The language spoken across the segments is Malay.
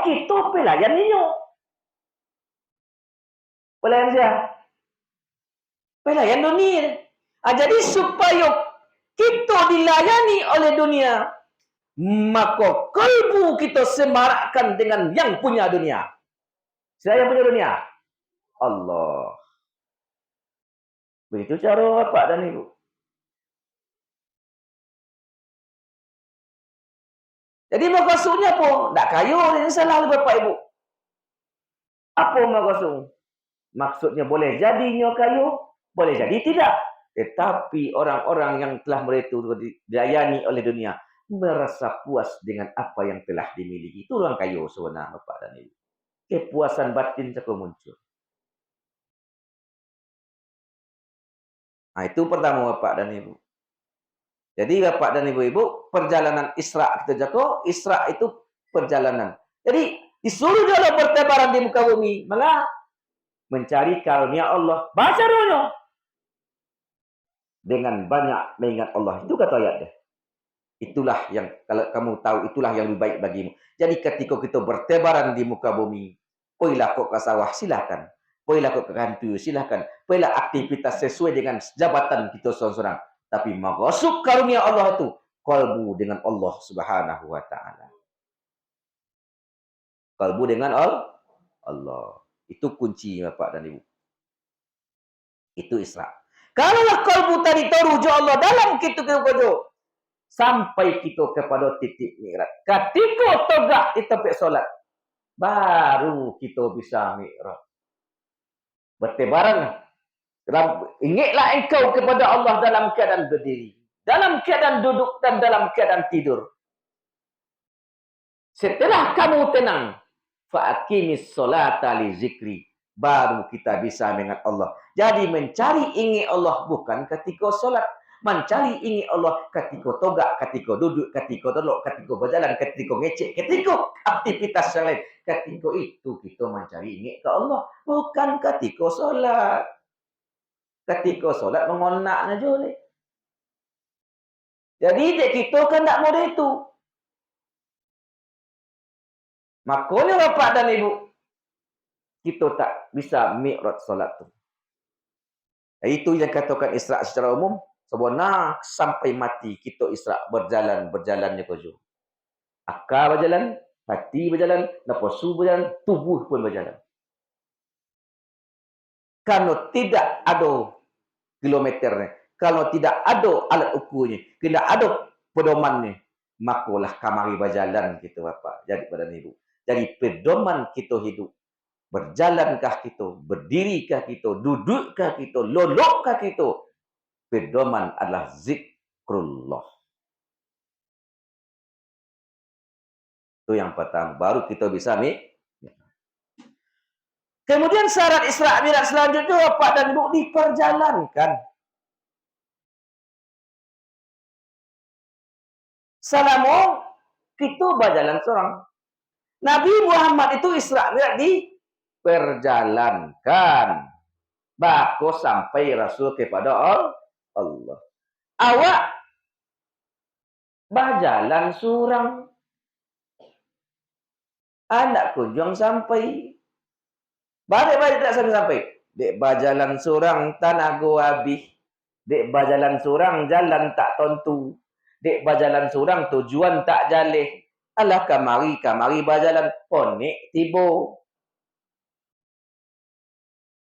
kita pelayan ninyo. Pelayan siapa? Pelayan dunia. Jadi supaya kita dilayani oleh dunia, maka kalbu kita semarakkan dengan yang punya dunia. Siapa yang punya dunia? Allah. Begitu cara Bapak dan Ibu. Jadi maksudnya apa? Tak kayu ini salah Bapak Ibu. Apa maksud? Maksudnya boleh jadinya kayu, boleh jadi tidak. Tetapi orang-orang yang telah mereka dilayani oleh dunia merasa puas dengan apa yang telah dimiliki. Itu orang kayu sebenarnya Bapak dan Ibu. Kepuasan batin cukup muncul. Nah, itu pertama Bapak dan Ibu. Jadi Bapak dan Ibu-ibu, perjalanan Isra kita jago, Isra itu perjalanan. Jadi disuruh dalam bertebaran di muka bumi, malah mencari karunia Allah. Baca dulu. Dengan banyak mengingat Allah. Itu kata ayat deh. Itulah yang, kalau kamu tahu, itulah yang lebih baik bagimu. Jadi ketika kita bertebaran di muka bumi, poilah kok ke sawah, silakan. Poilah kok ke kantor, silakan. Poilah aktivitas sesuai dengan jabatan kita seorang-seorang. Tapi masuk karunia Allah itu kalbu dengan Allah Subhanahu wa taala. Kalbu dengan Allah. Itu kunci Bapak dan Ibu. Itu Isra. Kalaulah kalbu tadi terujuk Allah dalam kita kepada sampai kita kepada titik mi'raj. Ketika tegak di tempat solat, baru kita bisa mi'raj. Bertebaran. Ingatlah engkau kepada Allah dalam keadaan berdiri, dalam keadaan duduk, dan dalam keadaan tidur. Setelah kamu tenang, fa'aqimis sholata li zikri, baru kita bisa mengingat Allah. Jadi mencari ingat Allah bukan ketika solat, mencari ingat Allah ketika togak, ketika duduk, ketika tolok, ketika berjalan, ketika ngecek, ketika aktivitas yang lain. Ketika itu kita mencari ingat ke Allah, bukan ketika solat. Ketika solat mengonak aja boleh. Jadi kita kan tak mau itu. Makanya Bapak dan Ibu, kita tak bisa mi'raj solat tu. Itu yang katakan Isra secara umum. Sebenarnya sampai mati kita Isra berjalannya kerja. Akal berjalan, hati berjalan, nafsu berjalan, tubuh pun berjalan. Kalau tidak ada kilometernya, kalau tidak ada alat ukurnya, tidak ada pedomannya, makalah kamari berjalan kita Bapak. Jadi pada Ibu. Jadi pedoman kita hidup. Berjalankah kita, berdirikah kita, dudukkah kita, lolokkah kita. Pedoman adalah zikrullah. Itu yang pertama. Baru kita bisa Kemudian syarat Isra Mi'raj selanjutnya Bapak dan Ibu diperjalankan. Selama kita berjalan seorang. Nabi Muhammad itu Isra Mi'raj diperjalankan. Bako sampai Rasul kepada Allah. Awak berjalan seorang. Anak kunjung sampai. Balik-balik tak sampai. Dek berjalan seorang tanah gua habis. Dek berjalan seorang jalan tak tentu. Dek berjalan seorang tujuan tak jaleh. Alah kamari berjalan. Ponik tiba.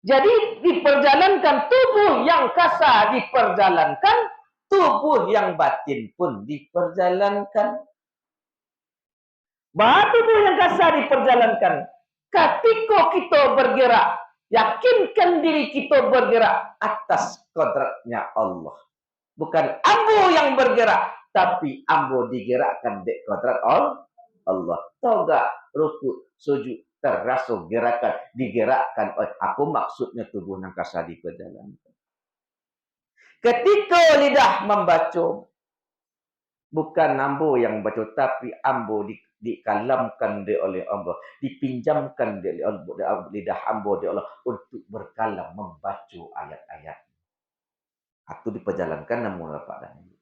Jadi diperjalankan tubuh yang kasar diperjalankan. Tubuh yang batin pun diperjalankan. Tubuh yang kasar diperjalankan. Ketika kita bergerak, yakinkan diri kita bergerak atas kodratnya Allah. Bukan ambo yang bergerak, tapi ambo digerakkan di kodrat Allah. Toga, rukuk, sujud, terasa gerakan, digerakkan oleh aku, maksudnya tubuh yang kasar diperjalankan. Ketika lidah membaca, bukan ambo yang membaca, tapi ambo dikalamkan oleh Allah, dipinjamkan oleh lidah hamba oleh Allah untuk berkalam membaca ayat-ayat. Itu diperjalankan namun Bapak dan Ibu.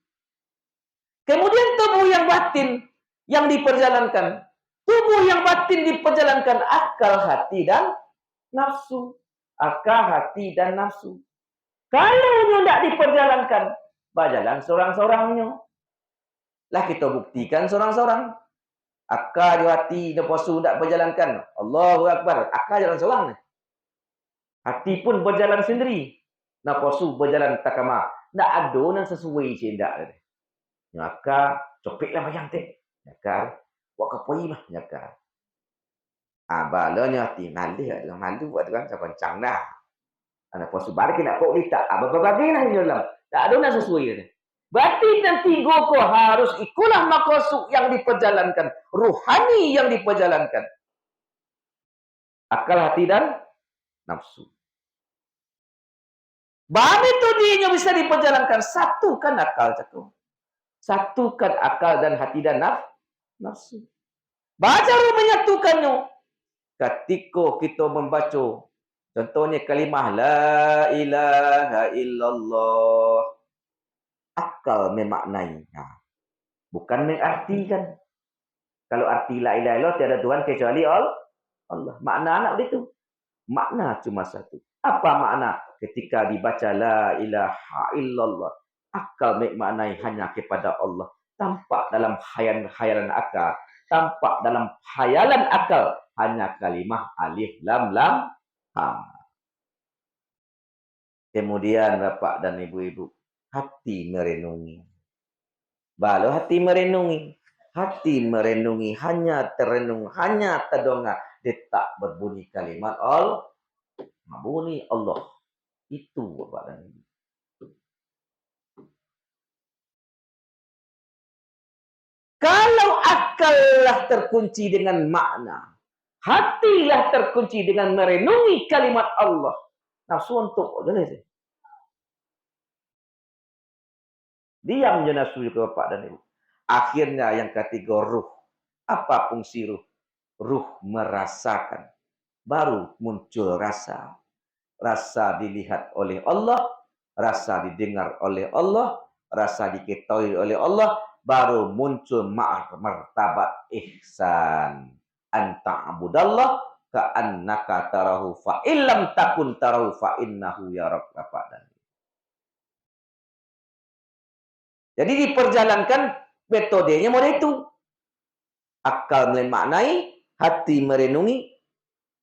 Kemudian tubuh yang batin yang diperjalankan. Tubuh yang batin diperjalankan akal, hati, dan nafsu. Akal, hati, dan nafsu. Kalau tidak diperjalankan, berjalan seorang-seorangnya. Lah kita buktikan seorang-seorang. Akal, hati, dan nafsu tidak berjalankan. Allahu Akbar. Akal jalan seorang. Hati pun berjalan sendiri. Nafsu berjalan takama. Tak ada yang sesuai cinta. Nyaka, copiklah bayang teh. Nyaka, buat kapoi mah. Nyaka. Balanya hati malu. Malu buat orang sekencang dah. Nafsu balik nak pok litak. Berbagi lah ini dalam. Tak ada yang sesuai. Batin dan tiga ko harus ikulah maksud yang diperjalankan. Ruhani yang diperjalankan. Akal, hati, dan nafsu. Bahan itu dia bisa diperjalankan. Satukan akal cakap. Satukan akal dan hati dan nafsu. Baca menyatukannya. Ketika kita membaca, contohnya kalimah La ilaha illallah. Akal memaknai. Bukan mengartikan. Kalau arti La ilaha illallah, tiada Tuhan kecuali Allah. Makna anak begitu. Makna cuma satu. Apa makna ketika dibaca La ilaha illallah? Akal memaknai hanya kepada Allah. Tampak dalam khayalan akal. Tampak dalam khayalan akal. Hanya kalimah alif lam lam ha. Kemudian bapak dan ibu-ibu, hati merenungi. Baru hati merenungi. Hati merenungi, hanya terenung, hanya terdongak. Detak berbunyi kalimat Allah. Bunyi Allah. Itu bapak dan ibu. Kalau akallah terkunci dengan makna, hatilah terkunci dengan merenungi kalimat Allah. Nafsu untuk boleh. Diam je nafsu ke bapak dan ibu. Akhirnya yang ketiga ruh. Apa fungsi ruh? Ruh merasakan. Baru muncul rasa. Rasa dilihat oleh Allah, rasa didengar oleh Allah, rasa diketahui oleh Allah, baru muncul martabat ihsan. Anta'budallah ka'annaka tarahu fa illam takun tarahu fa innahu yarak. Jadi diperjalankan metodenya model itu. Akal memaknai, hati merenungi,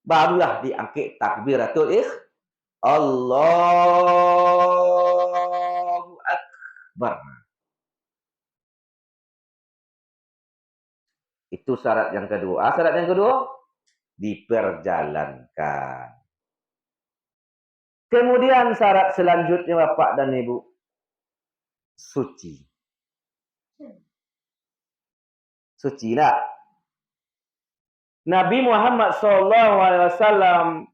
barulah diangkat takbiratul Allahu Akbar. Itu syarat yang kedua. Syarat yang kedua, diperjalankan. Kemudian syarat selanjutnya Bapak dan Ibu, suci. Suci tak? Nabi Muhammad SAW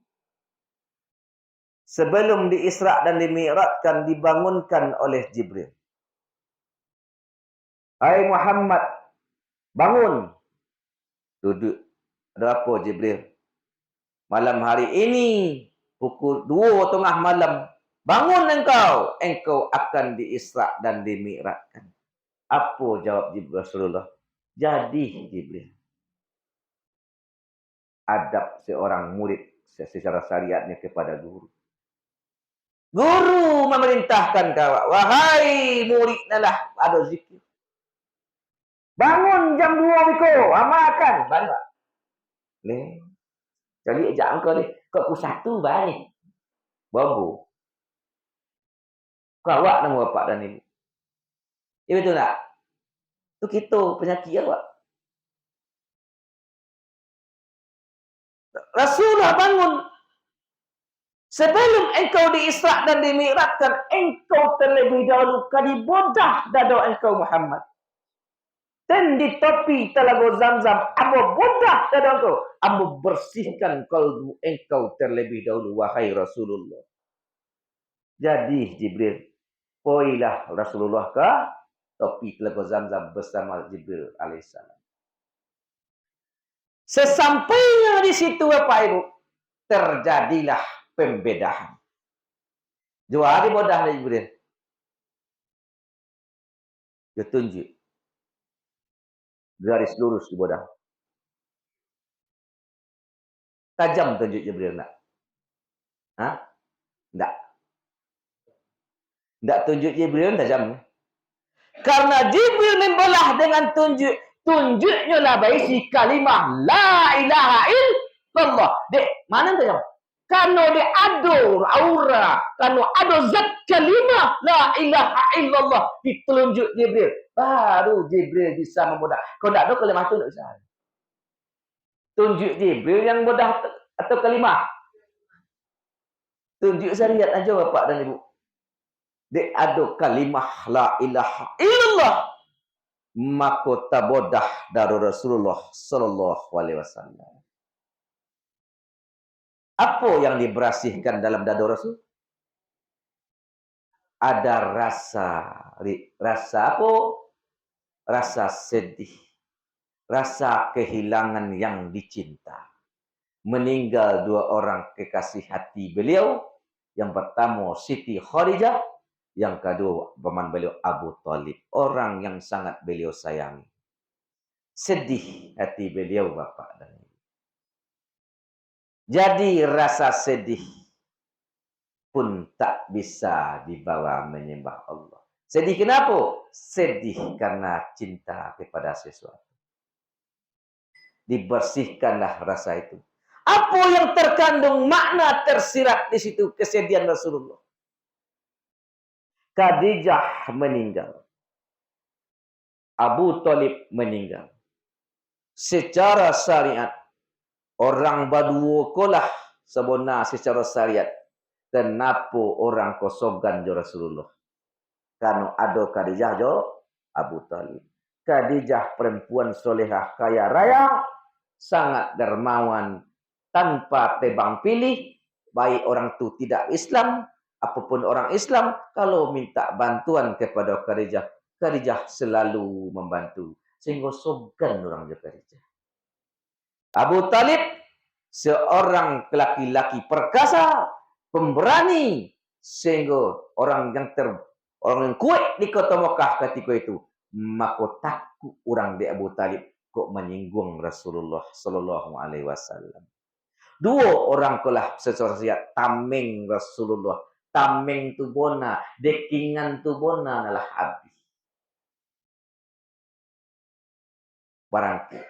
sebelum diisra' dan dimi'rajkan dibangunkan oleh Jibril. Hai Muhammad, bangun. Duduk. Ada apa Jibril? Malam hari ini, pukul 2 tengah malam, bangun engkau. Engkau akan diisra' dan dimi'rajkan. Apa jawab Jibril Rasulullah? Jadi Jibril. Adab seorang murid secara syariatnya kepada guru. Guru memerintahkan kau, wahai murid nalah ada zikir. Bangun jam 2 wiko, amalkan. Banyak. Leh. Jadi ejak engkau ni, kau ku satu balik. Bobo. Kau awak nama bapak dan ibu. Ya betul tak? Itu kita penyakit awak. Rasulullah bangun. Sebelum engkau diisra' dan dimi'rajkan, engkau terlebih dahulu kali bodah dada engkau Muhammad. Dan di topi telaga Zamzam, ambo bodah dada engkau. Ambo bersihkan kalbu engkau terlebih dahulu, wahai Rasulullah. Jadi Jibril, poilah Rasulullah ke topi telaga Zamzam bersama Jibril alaihissalam. Sesampainya di situ Bapak Ibu, terjadilah pembedahan. Jua di bodah dari Jibril. Dia tunjuk. Garis lurus di bodah. Tajam tunjuk Jibril tak? Ha? Tak. Tak tunjuk Jibril tajam. Karena Jibril membelah dengan tunjuknya lah baisi kalimah la ilaha illallah. Dek, mana tajam? Kalau dia adur aura, kalau ada zat kalimah la ilaha illallah ditunjuk Jibril, baru Jibril bisa memudah. Kalau tak ada kalimah tu tak bisa. Tunjuk Jibril yang mudah atau kalimah. Tunjuk syariat aja Bapak dan Ibu. Dek ada kalimah la ilaha illallah, maka tabodah dari Rasulullah sallallahu alaihi wasallam. Apa yang diberasihkan dalam dada Rasul? Ada rasa apa? Rasa sedih, rasa kehilangan yang dicinta. Meninggal dua orang kekasih hati beliau. Yang pertama Siti Khadijah, yang kedua paman beliau Abu Talib, orang yang sangat beliau sayangi. Sedih hati beliau Bapak dan Ibu. Jadi rasa sedih pun tak bisa dibawa menyembah Allah. Sedih kenapa? Sedih karena cinta kepada sesuatu. Dibersihkanlah rasa itu. Apa yang terkandung makna tersirat di situ kesedihan Rasulullah? Khadijah meninggal. Abu Talib meninggal. Secara syariat, orang berdua kolah sebenar secara syariat. Kenapa orang kosogan jo Rasulullah? Karena ada Khadijah jo Abu Talib. Khadijah perempuan solehah kaya raya, sangat dermawan, tanpa tebang pilih, baik orang tu tidak Islam, apapun orang Islam, kalau minta bantuan kepada Khadijah, Khadijah selalu membantu. Sehingga sogan orang jo Khadijah. Abu Talib, seorang laki-laki perkasa, pemberani, sehingga orang yang kuat di kota Mekah ketika itu, maka takut orang di Abu Talib kok menyinggung Rasulullah sallallahu alaihi wasallam. Dua orang kelah sesuatu tameng Rasulullah, tameng tu bona, dekingan tu bona adalah habis. Barangkali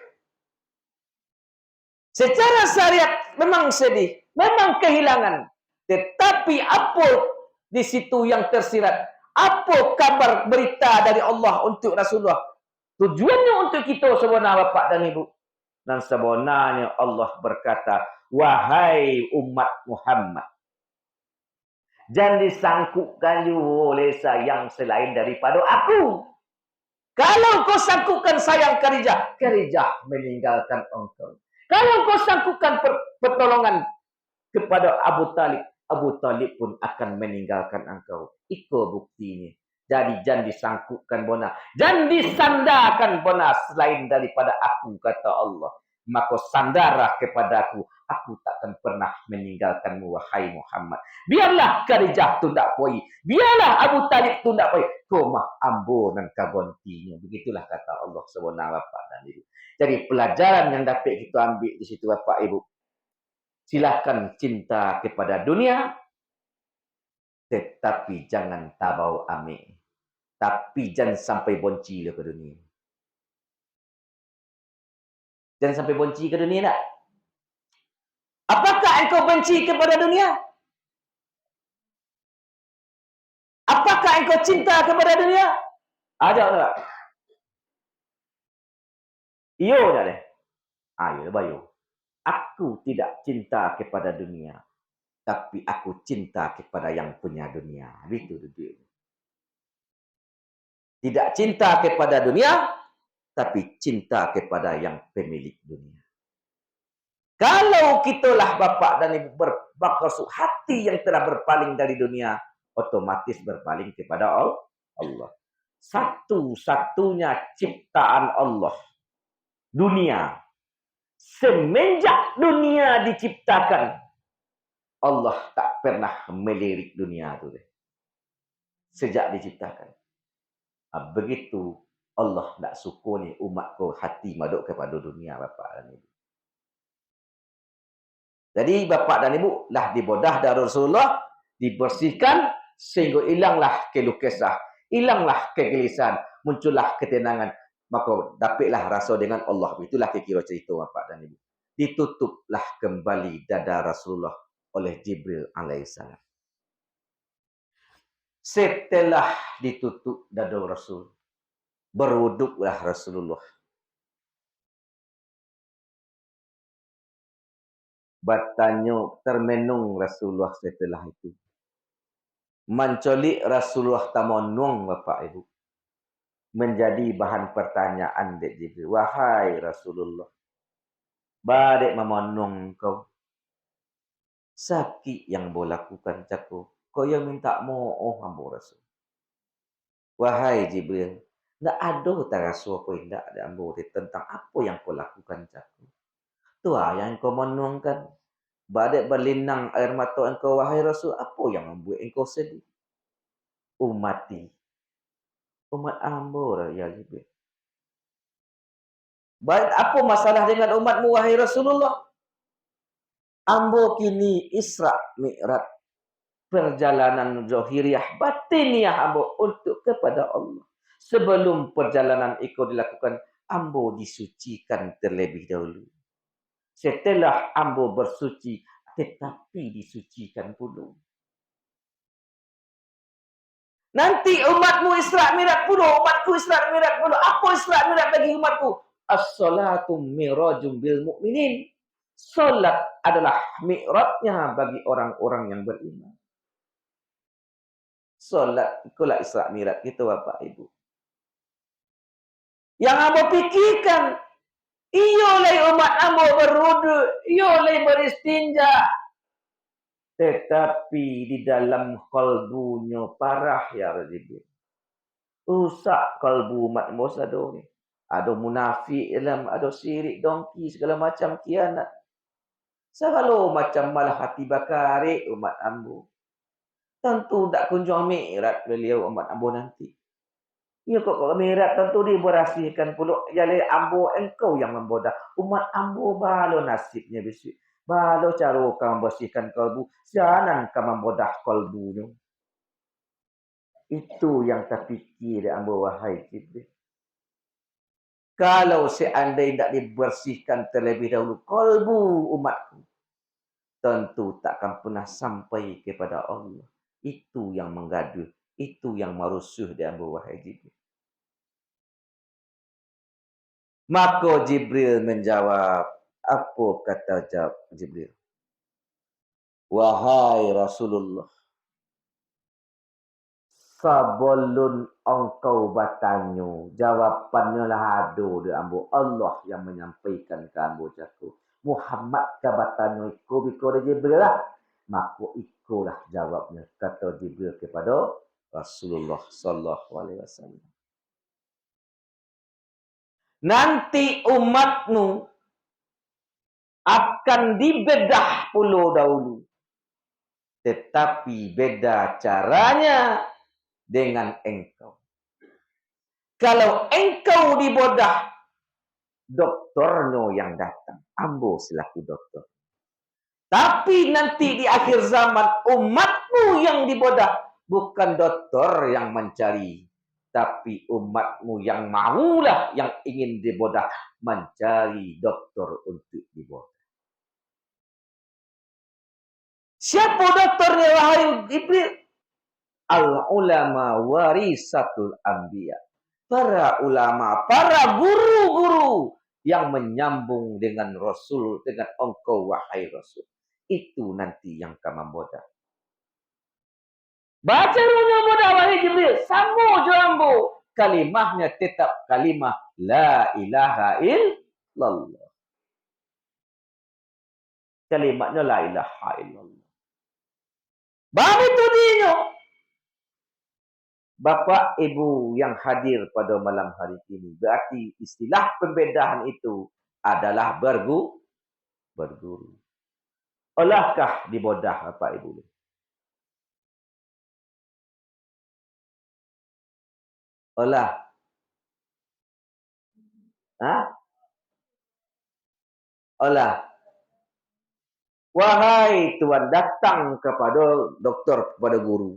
secara syariat memang sedih, memang kehilangan. Tetapi apa di situ yang tersirat? Apa kabar berita dari Allah untuk Rasulullah? Tujuannya untuk kita sebenarnya Bapak dan Ibu. Dan sebenarnya Allah berkata, wahai umat Muhammad, jangan disangkutkan oleh sayang selain daripada aku. Kalau kau sangkutkan sayang Khadijah, Khadijah meninggalkan engkau. Kalau kau sangkutkan pertolongan kepada Abu Talib, Abu Talib pun akan meninggalkan engkau. Itu buktinya. Jadi jangan disangkutkan bona, jangan disandarkan bona selain daripada aku, kata Allah. Maka sandarlah kepada aku takkan pernah meninggalkanmu, wahai Muhammad. Biarlah Khadijah tu tak poi, biarlah Abu Talib tu tak poi, kau mah ambo dan kabontinya. Begitulah kata Allah sebenarnya Bapak dan Ibu. Jadi pelajaran yang dapat kita ambil di situ Bapak Ibu, silakan cinta kepada dunia, tetapi jangan tabau amik. Tapi jangan sampai bonci ke dunia. Jangan sampai bonci ke dunia tak? Apakah engkau benci kepada dunia? Apakah engkau cinta kepada dunia? Ada tak? Iyo tak deh. Ayo bayu. Aku tidak cinta kepada dunia, tapi aku cinta kepada yang punya dunia. Itu dia. Tidak cinta kepada dunia, tapi cinta kepada yang pemilik dunia. Kalau kitalah Bapak dan Ibu bermaksud hati yang telah berpaling dari dunia, otomatis berpaling kepada Allah. Satu-satunya ciptaan Allah, dunia. Semenjak dunia diciptakan, Allah tak pernah melirik dunia itu. Sejak diciptakan. Begitu Allah tak sukuni umatku hati maduk kepada dunia Bapak dan Ibu. Jadi bapak dan ibu lah dibodah dari Rasulullah, dibersihkan sehingga hilanglah keluh kesah, hilanglah kegelisahan, muncullah ketenangan. Maka dapatlah rasa dengan Allah. Itulah kira cerita bapak dan ibu. Ditutuplah kembali dada Rasulullah oleh Jibril alaihissalam. Setelah ditutup dada Rasul, berwuduklah Rasulullah. Bertanya, termenung Rasulullah setelah itu. Mencolik Rasulullah tamonong bapak ibu. Menjadi bahan pertanyaan dek Jibril. Wahai Rasulullah, badek memonong kau. Sakit yang boleh lakukan cakup. Kau yang minta mohon hamba Rasul. Wahai Jibril, tidak ada terasa kau tidak ada hamba tentang apa yang kau lakukan cakup. Tu yang kau menungkan. Badek berlinang air mata engkau, wahai Rasul, apa yang membuat engkau sedih? Umati. Umat hamba ya Jibril. Baik, apa masalah dengan umatmu, wahai Rasulullah? Ambo kini Isra Mi'raj, perjalanan zahiriyah batiniah ambo untuk kepada Allah. Sebelum perjalanan itu dilakukan, ambo disucikan terlebih dahulu. Setelah ambo bersuci, tetapi disucikan pula. Nanti umatmu Isra Mi'raj pula, umatku Isra Mi'raj pula. Apa Isra Mi'raj bagi umatku? As-salatu mi'rajum bil mu'minin. Salat adalah mi'rajnya bagi orang-orang yang beriman. Salat itulah Isra Mi'raj kita Bapak Ibu. Yang hamba pikirkan, ioleh umat hamba berwudu, ioleh beristinja. Tetapi di dalam kalbunya parah ya Rasulullah. Rusak kalbu umat Musa ni. Ada munafik dalam, ada syirik, dongki, segala macam kianat. Segala macam malah hati bakari umat ambo. Tentu tak kunjung mi'raj beliau umat ambo nanti. Ya kok mi'raj tentu diberasihkan pula. Jadi ambo engkau yang membodah. Umat ambo balo nasibnya besok. Balo cara kau membersihkan kalbu. Jangan kau membodah kalbunya. Itu yang terfikir ambo wahai Jibril. Kalau seandainya tidak dibersihkan terlebih dahulu kalbu umatku, tentu takkan pernah sampai kepada Allah. Itu yang menggaduh, itu yang marusuh di ambo wahai Jibril. Maka Jibril menjawab, apa kata jawab Jibril? Wahai Rasulullah, sebelum engkau bertanya, jawapannya lah ada di ambo. Allah yang menyampaikan ke ambo jaku. Muhammad ke bertanya ikut kepada Jibril lah. Maka ikulah jawabnya, kata Jibril kepada Rasulullah sallallahu alaihi wasallam. Nanti umatmu akan dibedah puluh dahulu. Tetapi beda caranya dengan engkau. Kalau engkau dibodah, doktornya yang datang. Ambo selaku doktor. Tapi nanti di akhir zaman, umatmu yang dibodah. Bukan doktor yang mencari. Tapi umatmu yang maulah, yang ingin dibodah. Mencari doktor untuk dibodah. Siapa doktornya wahai Jibril? Al-ulama warisatul anbiya. Para ulama, para guru-guru yang menyambung dengan Rasul, dengan engkau wahai Rasul. Itu nanti yang kamu bodah. Baca runya bodah wahai Jibril. Sambo jambo. Kalimahnya tetap kalimah la ilaha illallah. Kalimatnya la ilaha illallah. Baru itu dia. Bapak Ibu yang hadir pada malam hari ini. Berarti istilah pembedahan itu adalah berguru. Olahkah dibodah Bapak Ibu? Olah. Ha? Olah. Wahai tuan datang kepada doktor, kepada guru.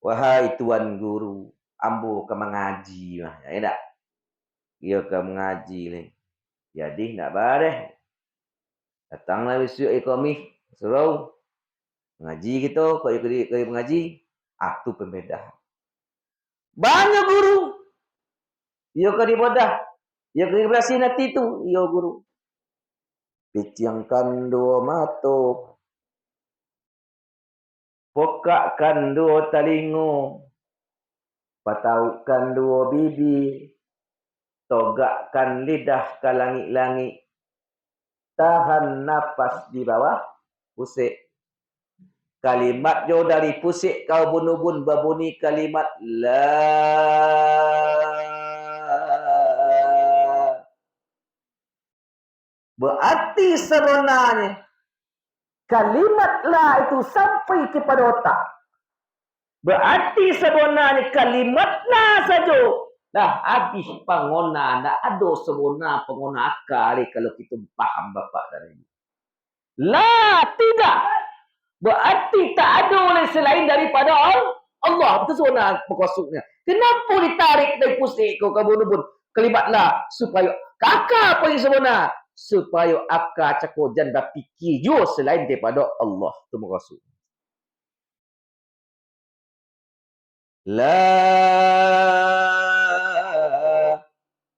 Wahai tuan guru, ambo ke mengaji mah, ya tak? Dia ke mengaji ni. Jadi nak bareh. Datanglah besok ekonomi, suruh mengaji gitu, kalau dia mengaji, tu pembeda. Banyak guru. Ia ke dibodah. Ia ke berasi nanti tu, ia guru. Piciangkan dua mata. Pokakkan dua talingo. Pataukan dua bibir. Togakkan lidah ke langit-langit. Tahan nafas di bawah pusik. Kalimat jo dari pusik kau bunubun berbunyi kalimat la. Berarti sebenarnya kalimat la itu sampai kepada otak. Berarti sebenarnya kalimat la saja. Dah habis pengona, nak ada sebenar pengona akal kalau kita faham bapak dan ibu. La tidak. Berarti tak ada oleh selain daripada Allah. Betul sebenar pekosuknya. Kenapa ditarik dari pusik kau kabun-bun? Kalimat la supaya kakak apa yang sebenar? Supaya akal cakap janda fikir jo selain daripada Allah. Itu maksud. La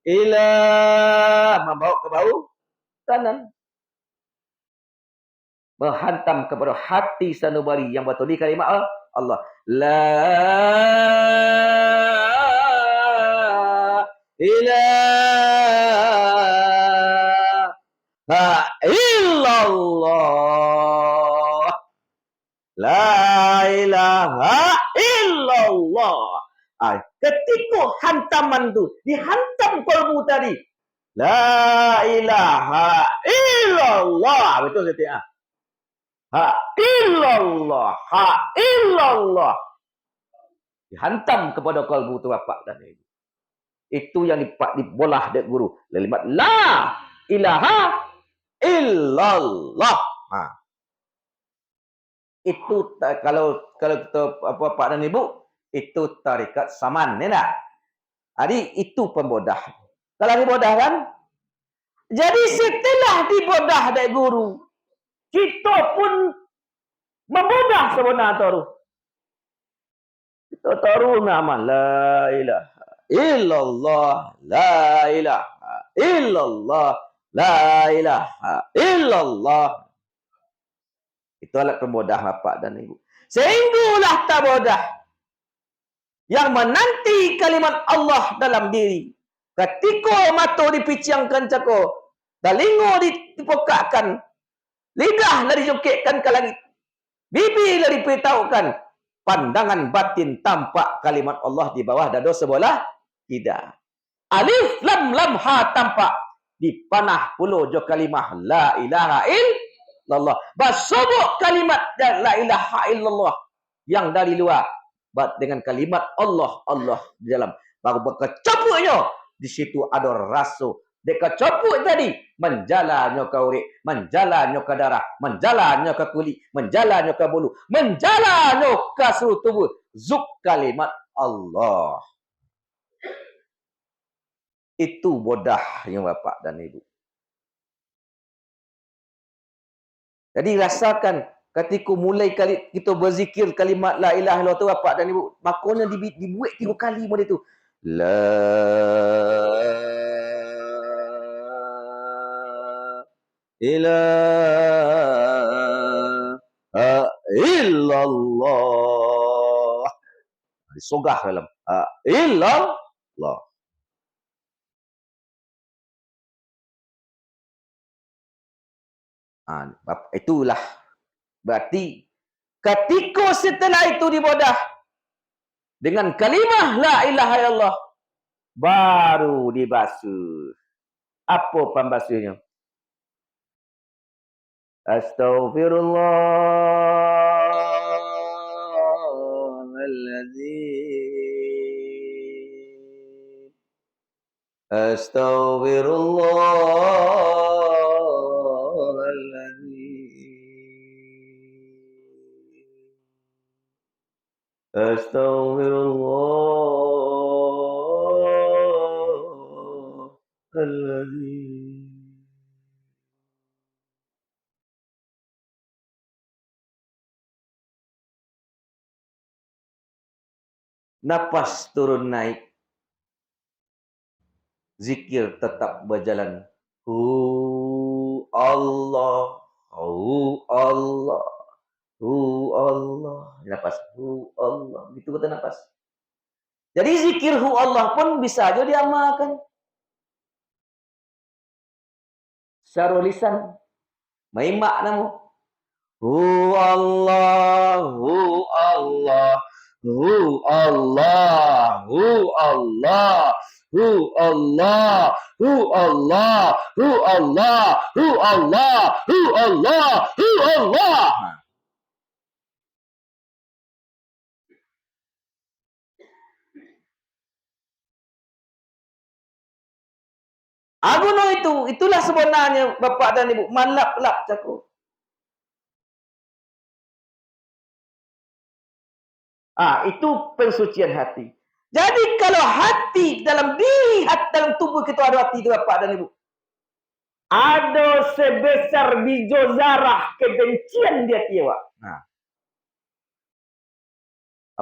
ilah membawa ke bau kanan. Menghantam kepada hati sanubari yang betul di kalimat Allah. La ilaha illallah. La ilaha illallah. Ketika hantaman tu dihantam kalbu tadi, la ilaha illallah. Betul tak? Ha illallah, ha illallah. Dihantam kepada kalbu tu bapak dan ibu. Itu yang dibolah dek guru. Kalimat la ilaha illallah. Itu kalau kita Pak dan Ibu, itu tarikat saman, ya tak? Jadi itu pembodah. Kalau dibodah kan? Jadi setelah dibodah dari guru, kita pun membodah sebenarnya taruh. Kita taruh nama la ilaha illallah, la ilaha illallah, la ilaha illallah. Itu alat pembodah bapak dan ibu. Sehinggalah tabodah yang menanti kalimat Allah dalam diri. Ketika mata dipiciangkan cakap, telinga dipokakkan, lidah dijukitkan ke langit, bibir diberitahukan, pandangan batin tampak kalimat Allah di bawah dada sebelah tidak. Alif lam lam ha tampak di panah puluh jo kalimah la ilaha illallah. Basubuk kalimat la ilaha illallah yang dari luar dengan kalimat Allah di dalam. Baru berkecapuknya di situ ada rasa. Dikecapuk tadi menjalannya ke urik, menjalannya ke darah, menjalannya ke kulit, menjalannya ke bulu, menjalannya ke seluruh tubuh. Zuk kalimat Allah. Itu bodahnya bapak dan ibu. Jadi rasakan ketika mulai kali kita berzikir kalimat la ilaha illallah tu bapak dan ibu, makanya dibuat 3 kali model tu. La ilaha illallah. Disogah dalam illallah. Itulah berarti ketika setelah itu dibodah dengan kalimah la ilaha illallah baru dibasuh. Apa pembasuhnya? Astaghfirullahaladzim. Astaghfirullahaladzim. Astaghfirullahaladzim. Napas turun naik, zikir tetap berjalan. Allah, Allah, Allah. Napas, Allah. Gitu kata napas. Jadi zikir Allah pun bisa aja diamalkan. Secara lisan. Maimak namu. Allah, Allah, Allah, Allah, Allah, Allah, Allah, Allah, Allah, Allah. Aku no itulah sebenarnya Bapak dan Ibu, malap-lap cakup. Itu pensucian hati. Jadi kalau hati dalam diri, dalam tubuh kita ada hati itu Bapak dan Ibu. Ada sebesar biji zarah kebencian di hati awak.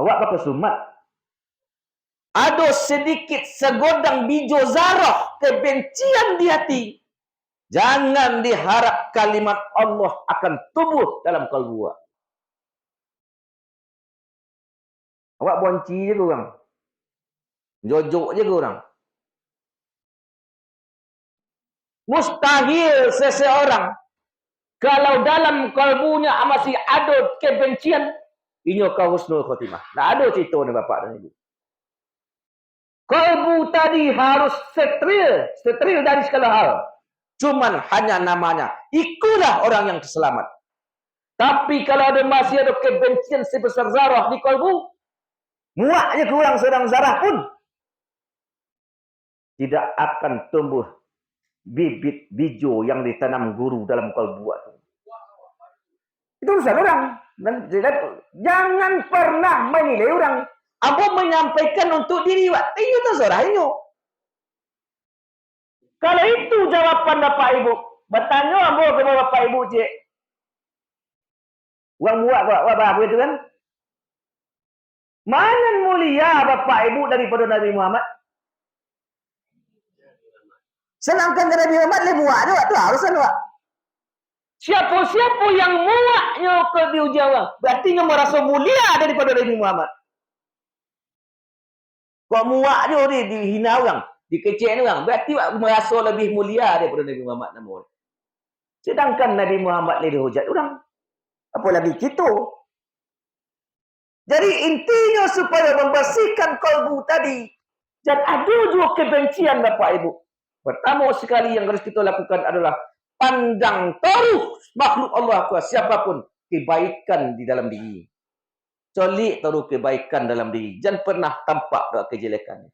Awak pakai sumat. Ada sedikit segodang biji zarah kebencian di hati. Jangan diharap kalimat Allah akan tumbuh dalam kalbu awak. Awak bonci je ke orang? Jojok je ke orang? Mustahil seseorang kalau dalam kalbunya masih ada kebencian, inyo kau husnul khotimah. Nah, ada cerita ni Bapak dan Ibu. Kalbu tadi harus steril dari segala hal. Cuman hanya namanya. Ikulah orang yang selamat. Tapi kalau ada masih ada kebencian sebesar zarah di kalbu, muaknya kurang sedang zarah pun tidak akan tumbuh bibit bijo yang ditanam guru dalam kalbu itu. Itu urusan orang. Jangan pernah menilai orang. Abu menyampaikan untuk diri waktu itu terserahnya. Kalau itu jawaban Bapak Ibu, bertanya Abu ke Bapak Ibu cik. Uang buat apa itu kan? Mana mulia Bapak Ibu daripada Nabi Muhammad? Sedangkan Nabi Muhammad lebih muak juga tu harusan Pak. Siapa-siapa yang muaknya ke diujian, berarti dia merasa mulia daripada Nabi Muhammad. Kok muak dia dihina orang, dikecek orang, berarti merasa lebih mulia daripada Nabi Muhammad namun. Sedangkan Nabi Muhammad lebih hujat orang. Apalagi kita. Jadi intinya supaya membersihkan kalbu tadi. Dan ada juga kebencian Bapak Ibu. Pertama sekali yang harus kita lakukan adalah pandang taruh makhluk Allah ke siapapun kebaikan di dalam diri. Colik taruh kebaikan dalam diri. Jangan pernah tampak kejelekan.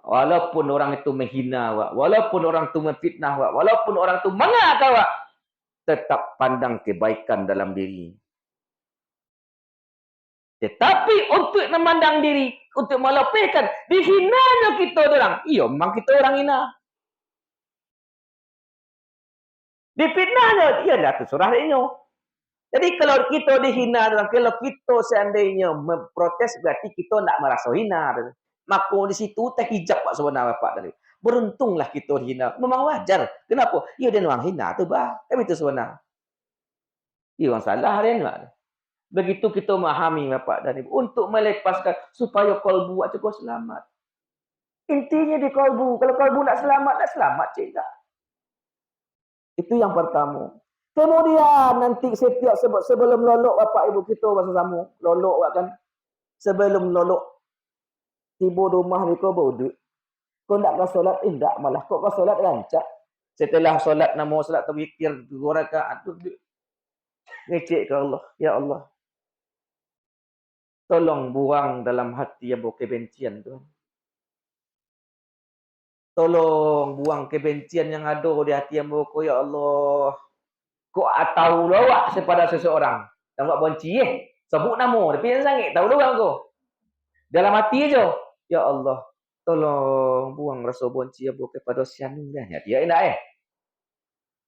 Walaupun orang itu menghina awak, walaupun orang itu memfitnah awak, walaupun orang itu mengak awak, tetap pandang kebaikan dalam diri. Tetapi untuk memandang diri, untuk melepaskan dihinanya kita orang. Iya, memang kita orang hina. Difitnahnya, iyalah terserah dia. Jadi kalau kita dihina, kalau kita seandainya memprotes, berarti kita nak merasa hina. Maka di situ tak hijab Pak sebenarnya Pak dari. Beruntunglah kita hina. Memang wajar. Kenapa? Ya dia orang hina tu bah. Tapi itu sebenarnya. Dia orang salah dia. Begitu kita memahami Bapak dan Ibu untuk melepaskan supaya kalbu buat cukup selamat. Intinya di kalbu. Kalau kalbu nak selamat cik tak. Itu yang pertama. Kemudian nanti setiap sebelum lolok Bapak Ibu kita bersama lolok kan. Sebelum lolok tiba rumah ni kau boduk. Kau nak ke solat tak malah kau ke solat rancak. Setelah solat nama solat berzikir 2 rakaat tu ngecek ke Allah, ya Allah. Tolong buang dalam hati yang berkebencian tu. Tolong buang kebencian yang ada di hati yang berko, ya Allah. Kau tahu lawak kepada seseorang. Dan buat benci Sebut nama, tapi yang sangit tahu orang kau. Dalam hati aja. Ya Allah, tolong buang rasa benci ambo kepada sianu dah. Ya dia nak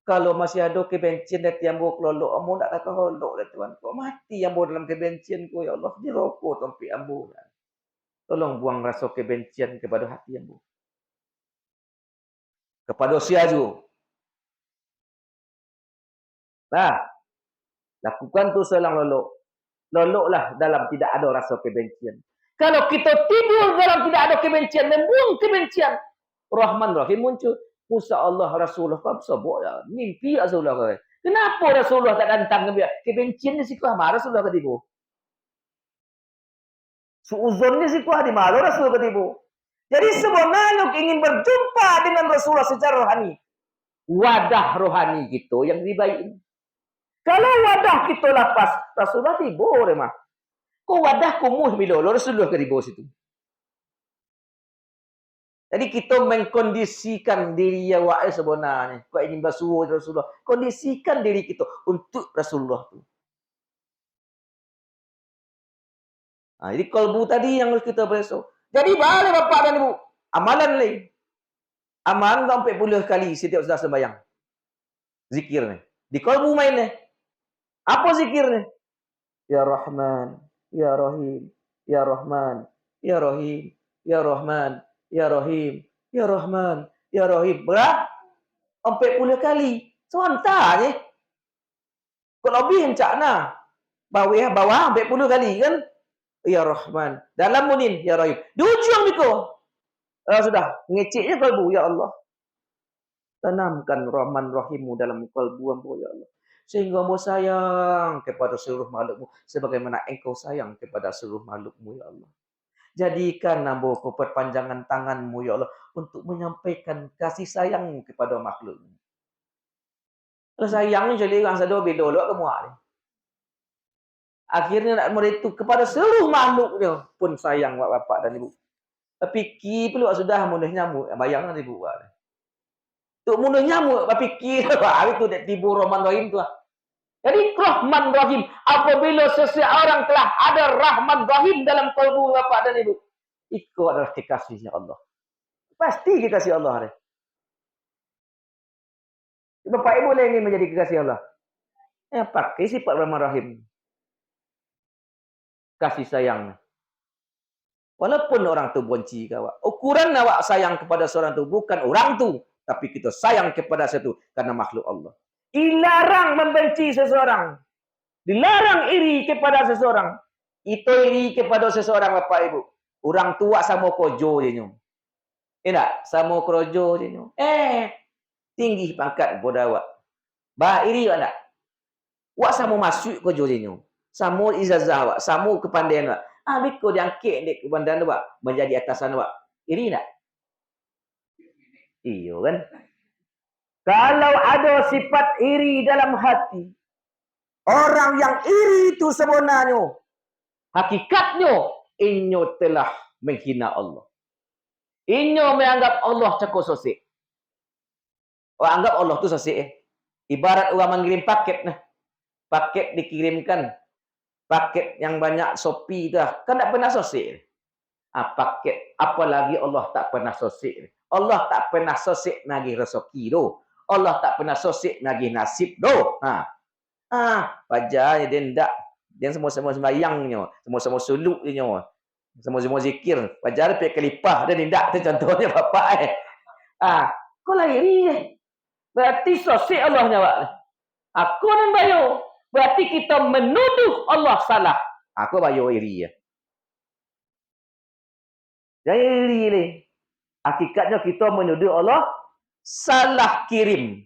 Kalau masih ada kebencian dari ambo kelolok, ambo nak kata holok dah Tuhan. Kau mati ambo dalam kebencian ku ya Allah. Dirokok tempat ambo. Tolong buang rasa kebencian kepada hati ambo. Kepada siaju. Nah, lakukan tu selang lolok. Loloklah dalam tidak ada rasa kebencian. Kalau kita tidur dalam tidak ada kebencian, membuang kebencian, Rahman Rahim muncul. Musa Allah Rasulullah kau sebut ya. Mimpi Rasulullah kau. Kenapa Rasulullah tak datang ke kebencian ni sikah marah Rasulullah ketipu. Suuzon ni sikah di malu Rasulullah ketipu. Jadi semua makhluk ingin berjumpa dengan Rasulullah secara rohani. Wadah rohani gitu yang dibaik. Kalau wadah kita lapas, Rasulullah tiba remah. Kau wadah kumuh bila Rasulullah ke di bawah situ. Jadi kita mengkondisikan diri ya wae sebenarnya. Kau ingin basuh Rasulullah, kondisikan diri kita untuk Rasulullah tu. Nah, jadi kalbu tadi yang harus kita besok. Jadi balik bapak dan ibu, amalan lain. Amalan sampai 40 kali setiap sudah sembahyang. Zikir ni. Di kalbu main ni. Apa zikirnya? Ya Rahman, Ya Rahim, Ya Rahman, Ya Rahim, Ya Rahman, Ya Rahim, Ya Rahman, Ya Rahim. Berapa? 40 kali. Sebentar je. Kalau lebih encak nah. Bawah 40 kali kan? Ya Rahman. Dalam munin, Ya Rahim. Di ujung itu. Sudah. Ngeceknya kalbu, Ya Allah. Tanamkan Rahman Rahimmu dalam kalbu hamba, Ya Allah. Sehingga mu sayang kepada seluruh makhlukmu sebagaimana engkau sayang kepada seluruh makhlukmu ya Allah. Jadikan ambo perpanjangan tanganmu ya Allah untuk menyampaikan kasih sayang kepada makhlukmu. Kalau sayang jadi orang sado bedo lu ke muak. Akhirnya nak mereka kepada seluruh makhluknya pun sayang bapak dan ibu. Tapi ki perlu sudah mudah nyamuk bayangkan ibu buat. Tuk mudah nyamuk fikir itu dak tibu Rahman Rahim tu. Jadi Rahman Rahim apabila seseorang telah ada Rahman Rahim dalam kalbu bapak dan ibu, itu adalah kekasihnya Allah. Pasti kekasih Allah ada. Bapak ibu ingin menjadi kekasih Allah. Ya pakai sifat Rahman Rahim. Kasih sayang. Walaupun orang tu benci kawak. Ukuran awak sayang kepada seorang tu bukan orang tu, tapi kita sayang kepada satu karena makhluk Allah. Dilarang membenci seseorang. Dilarang iri kepada seseorang. Itu iri kepada seseorang bapak ibu. Orang tua sama kojo je nyum. Tak? Sama krojo je nyum. Tinggi pangkat boda awak. Bah iri awak tak? Awak sama masuk kojo je nyum. Sama ijazah awak. Sama kepandaian awak. Biko diangkit dek kepandaian awak. Menjadi atasan awak. Iri tak? Iyo kan? Kalau ada sifat iri dalam hati, orang yang iri itu sebenarnya, hakikatnya, inyo telah menghina Allah. Inyo menganggap Allah cakap sosik. Anggap Allah tu sosik. Ibarat orang mengirim paket. Paket dikirimkan. Paket yang banyak Shopee dah. Kan tak pernah sosik. Paket. Apalagi Allah tak pernah sosik. Allah tak pernah sosik nagi rezeki tu. Allah tak pernah sosik nagi nasib doh. Pajar dia ndak. Dia semua-semua sembahyangnya, semua-semua suluknya, semua-semua zikir. Pajar pe kelipah dia ndak tu contohnya bapak kau lahir berarti sosik Allahnya pak. Aku nan bayo. Berarti kita menuduh Allah salah. Aku bayo iri ya. Jadi iri ni. Hakikatnya kita menuduh Allah salah kirim.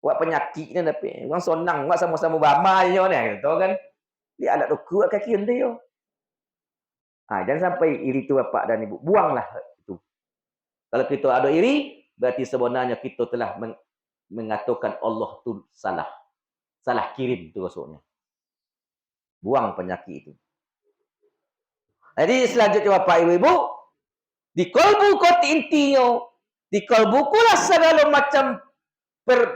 Buat penyakit ni tapi orang sonang buat sama-sama bama je ni tahu kan. Dia alat doku kaki ente yo. Jangan sampai iri tu bapak dan ibu. Buanglah itu. Kalau kita ada iri, berarti sebenarnya kita telah mengatakan Allah tu salah. Salah kirim tu maksudnya. Buang penyakit itu. Jadi selanjutnya bapak ibu-ibu, di kalbu kot intinya, di kalbukulah segala macam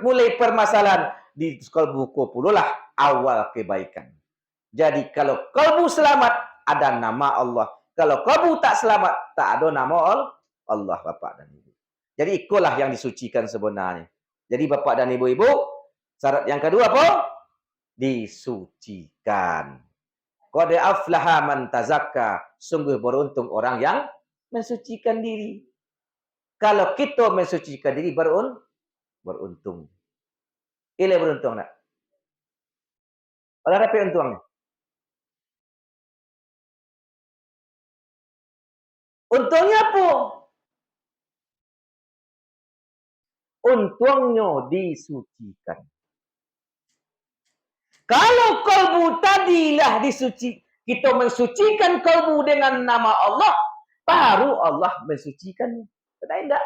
mulai permasalahan. Di kalbuku pululah awal kebaikan. Jadi kalau kalbu selamat, ada nama Allah. Kalau kalbu tak selamat, tak ada nama Allah, Bapak dan Ibu. Jadi ikulah yang disucikan sebenarnya. Jadi Bapak dan Ibu-ibu, syarat yang kedua apa? Disucikan. Qad aflaha man tazakka. Sungguh beruntung orang yang mensucikan diri. Kalau kita mensucikan diri beruntung. Ile beruntung nak? Kalau dapat untungnya. Untungnya apa? Untungnya disucikan. Kalau kalbu tadilah disuci, kita mensucikan kalbu dengan nama Allah, baru Allah mensucikannya. Betul tidak?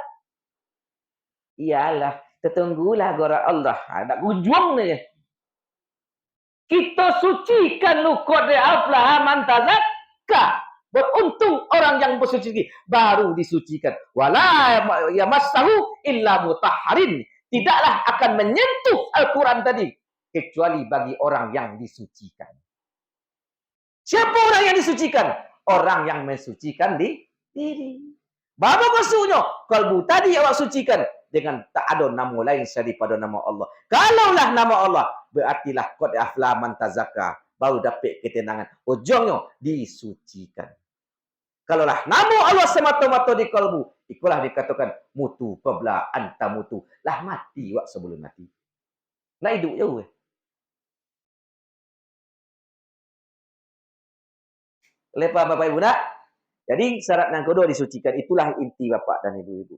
Iyalah, tertunggulah gora Allah. Nak ujung ni. Kita sucikan lukot de aflah man tazakka. Beruntung orang yang bersuci baru disucikan. Wala yamassahu illa mutahharin. Tidaklah akan menyentuh Al-Quran tadi kecuali bagi orang yang disucikan. Siapa orang yang disucikan? Orang yang mensucikan diri. Bapa maksudnya, kalbu tadi awak sucikan dengan tak ada nama lain daripada nama Allah. Kalaulah nama Allah, berartilah qad aflaha man tazakka, baru dapat ketenangan. Ujungnya disucikan. Kalaulah nama Allah semata-mata di kalbu, itulah dikatakan mutu qabla anta mutu. Lah mati wak sebelum mati. Nak hidup jauh. Lepas Bapak Ibu nak? Jadi syarat yang kedua disucikan. Itulah inti Bapak dan Ibu-ibu.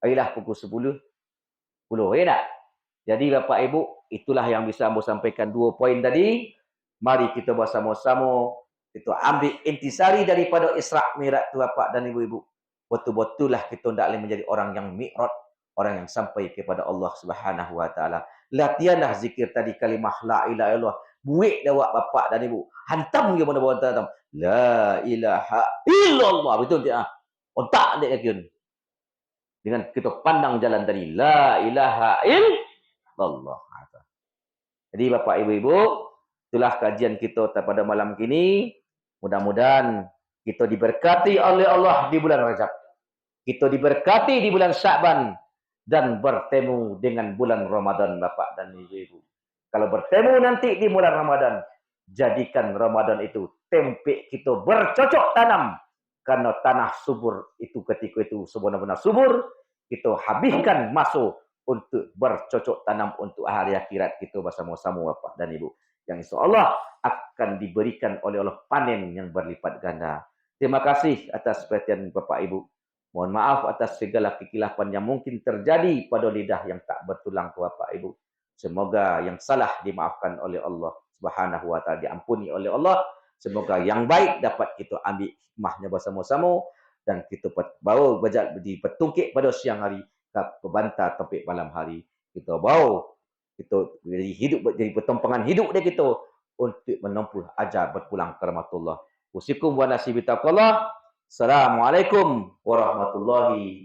Ayolah pukul 10. Ya tak? Jadi Bapak Ibu, itulah yang bisa saya sampaikan 2 poin tadi. Mari kita bersama-sama kita ambil intisari daripada Isra' Mi'raj tu Bapak dan Ibu-ibu. Betul-betullah kita tidak boleh menjadi orang yang mi'raj, orang yang sampai kepada Allah Subhanahu wa taala. Latihanlah zikir tadi kalimah la ilaha illallah. Buik dah buat Bapak dan Ibu. Hantam ke mana-mana hantam. La ilaha illallah. Betul tak? Otak dia yakin. Dengan kita pandang jalan tadi. La ilaha illallah. Jadi Bapak Ibu-ibu, itulah kajian kita pada malam ini. Mudah-mudahan kita diberkati oleh Allah di bulan Rajab. Kita diberkati di bulan Sya'ban. Dan bertemu dengan bulan Ramadan Bapak dan Ibu-ibu. Kalau bertemu nanti di bulan Ramadan, jadikan Ramadan itu tempe kita bercocok tanam. Karena tanah subur itu ketika itu sebenar-benar subur, kita habiskan masa untuk bercocok tanam untuk hari akhirat kita bersama-sama Bapak dan Ibu. Yang insya-Allah akan diberikan oleh Allah panen yang berlipat ganda. Terima kasih atas perhatian Bapak Ibu. Mohon maaf atas segala kekilapan yang mungkin terjadi pada lidah yang tak bertulang Bapak Ibu. Semoga yang salah dimaafkan oleh Allah Subhanahu wa taala, diampuni oleh Allah. Semoga yang baik dapat kita ambil hikmahnya bersama-sama dan kita bawa dipetungkik pada siang hari, ke bantah topik malam hari. Kita bawa kita jadi hidup, jadi pertompangan hidup dia kita untuk menempuh ajar berpulang ke rahmatullah. Usikum wa nasibi taqwallah. Assalamualaikum warahmatullahi